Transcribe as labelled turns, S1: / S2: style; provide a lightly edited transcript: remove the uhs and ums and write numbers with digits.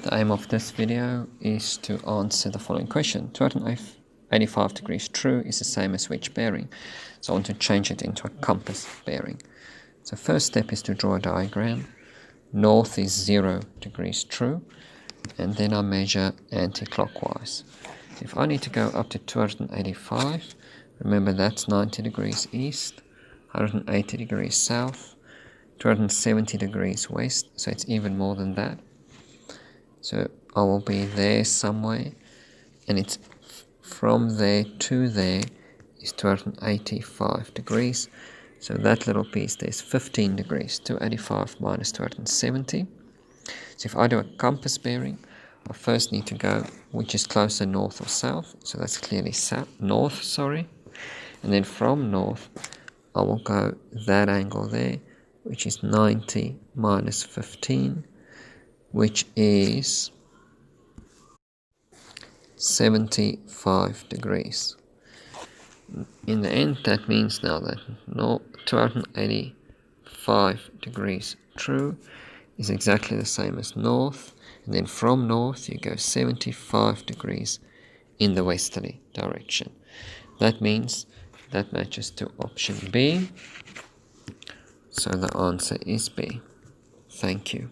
S1: The aim of this video is to answer the following question. 285 degrees true is the same as which bearing? So I want to change it into a compass bearing. So first step is to draw a diagram. North is 0 degrees true, and then I measure anti-clockwise. If I need to go up to 285, remember that's 90 degrees east, 180 degrees south, 270 degrees west, so it's even more than that. So I will be there somewhere, and it's from there to there is 285 degrees. So that little piece there is 15 degrees, 285 minus 270. So if I do a compass bearing, I first need to go which is closer, north or south. So that's clearly north, sorry. And then from north, I will go that angle there, which is 90 minus 15, which is 75 degrees. In the end, that means now that 285 degrees true is exactly the same as north, and then from north you go 75 degrees in the westerly direction. That means that matches to option B, so the answer is B. Thank you.